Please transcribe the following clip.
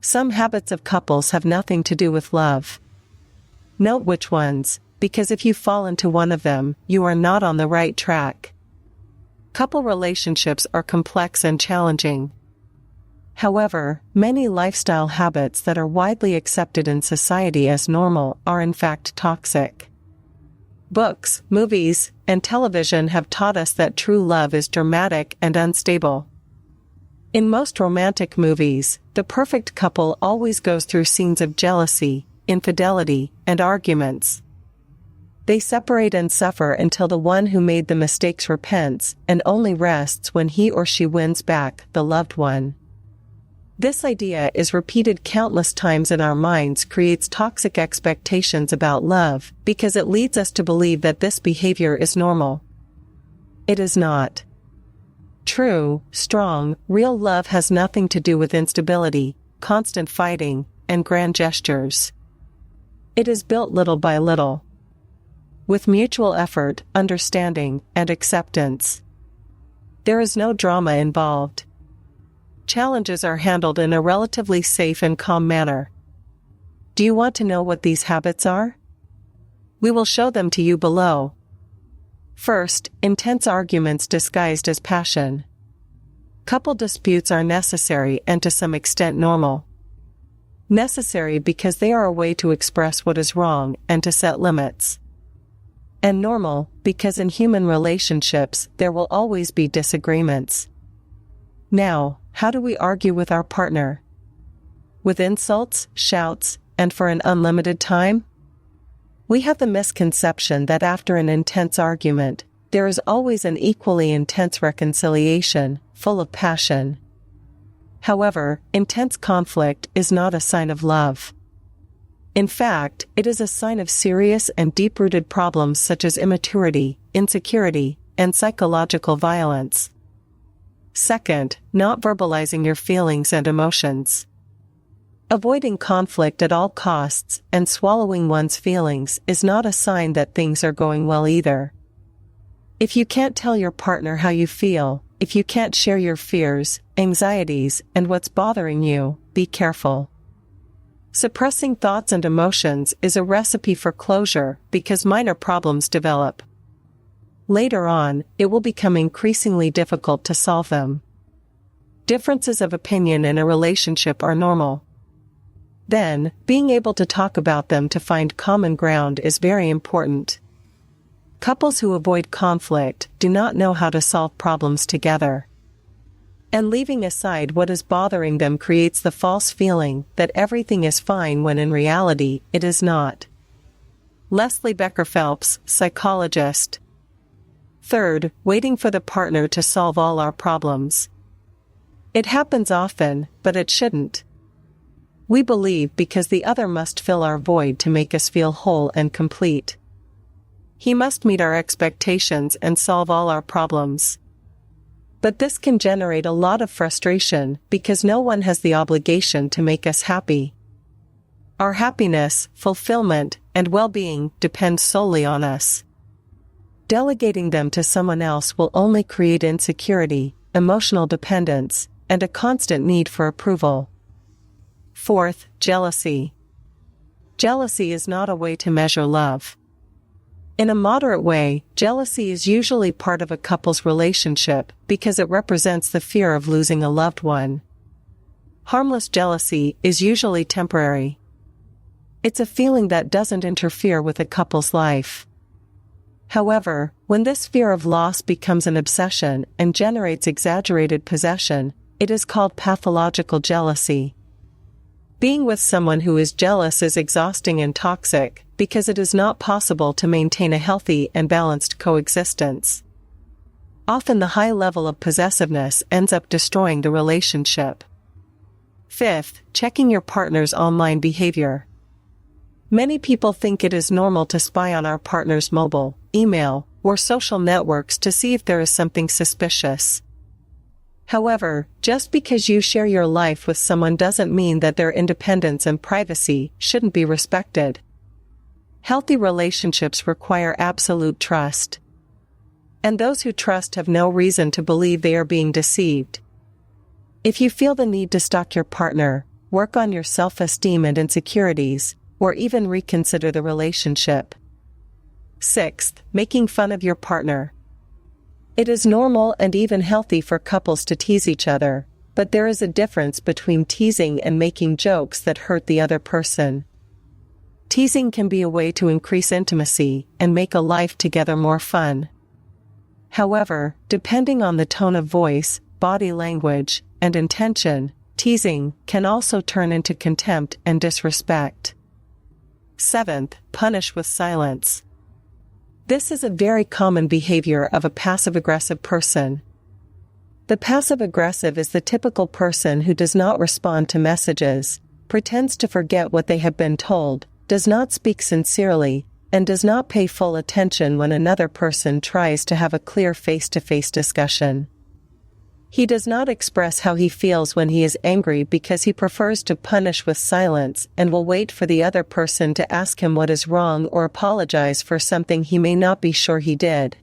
Some habits of couples have nothing to do with love. Note which ones, because if you fall into one of them, you are not on the right track. Couple relationships are complex and challenging. However, many lifestyle habits that are widely accepted in society as normal are in fact toxic. Books, movies, and television have taught us that true love is dramatic and unstable. In most romantic movies, the perfect couple always goes through scenes of jealousy, infidelity, and arguments. They separate and suffer until the one who made the mistakes repents and only rests when he or she wins back the loved one. This idea is repeated countless times in our minds, creates toxic expectations about love because it leads us to believe that this behavior is normal. It is not. True, strong, real love has nothing to do with instability, constant fighting, and grand gestures. It is built little by little, with mutual effort, understanding, and acceptance. There is no drama involved. Challenges are handled in a relatively safe and calm manner. Do you want to know what these habits are? We will show them to you below. First, intense arguments disguised as passion. Couple disputes are necessary and to some extent normal. Necessary because they are a way to express what is wrong and to set limits. And normal because in human relationships there will always be disagreements. Now, how do we argue with our partner? With insults, shouts, and for an unlimited time? We have the misconception that after an intense argument, there is always an equally intense reconciliation, full of passion. However, intense conflict is not a sign of love. In fact, it is a sign of serious and deep-rooted problems such as immaturity, insecurity, and psychological violence. Second, not verbalizing your feelings and emotions. Avoiding conflict at all costs and swallowing one's feelings is not a sign that things are going well either. If you can't tell your partner how you feel, if you can't share your fears, anxieties, and what's bothering you, be careful. Suppressing thoughts and emotions is a recipe for closure because minor problems develop. Later on, it will become increasingly difficult to solve them. Differences of opinion in a relationship are normal. Then, being able to talk about them to find common ground is very important. Couples who avoid conflict do not know how to solve problems together. And leaving aside what is bothering them creates the false feeling that everything is fine when in reality, it is not. Leslie Becker Phelps, psychologist. Third, waiting for the partner to solve all our problems. It happens often, but it shouldn't. We believe because the other must fill our void to make us feel whole and complete. He must meet our expectations and solve all our problems. But this can generate a lot of frustration because no one has the obligation to make us happy. Our happiness, fulfillment, and well-being depend solely on us. Delegating them to someone else will only create insecurity, emotional dependence, and a constant need for approval. Fourth, jealousy. Jealousy is not a way to measure love. In a moderate way, jealousy is usually part of a couple's relationship because it represents the fear of losing a loved one. Harmless jealousy is usually temporary. It's a feeling that doesn't interfere with a couple's life. However, when this fear of loss becomes an obsession and generates exaggerated possession, it is called pathological jealousy. Being with someone who is jealous is exhausting and toxic because it is not possible to maintain a healthy and balanced coexistence. Often the high level of possessiveness ends up destroying the relationship. Fifth, checking your partner's online behavior. Many people think it is normal to spy on our partner's mobile, email, or social networks to see if there is something suspicious. However, just because you share your life with someone doesn't mean that their independence and privacy shouldn't be respected. Healthy relationships require absolute trust. And those who trust have no reason to believe they are being deceived. If you feel the need to stalk your partner, work on your self-esteem and insecurities, or even reconsider the relationship. Sixth, making fun of your partner. It is normal and even healthy for couples to tease each other, but there is a difference between teasing and making jokes that hurt the other person. Teasing can be a way to increase intimacy and make a life together more fun. However, depending on the tone of voice, body language, and intention, teasing can also turn into contempt and disrespect. Seventh, punish with silence. This is a very common behavior of a passive-aggressive person. The passive-aggressive is the typical person who does not respond to messages, pretends to forget what they have been told, does not speak sincerely, and does not pay full attention when another person tries to have a clear face-to-face discussion. He does not express how he feels when he is angry because he prefers to punish with silence and will wait for the other person to ask him what is wrong or apologize for something he may not be sure he did.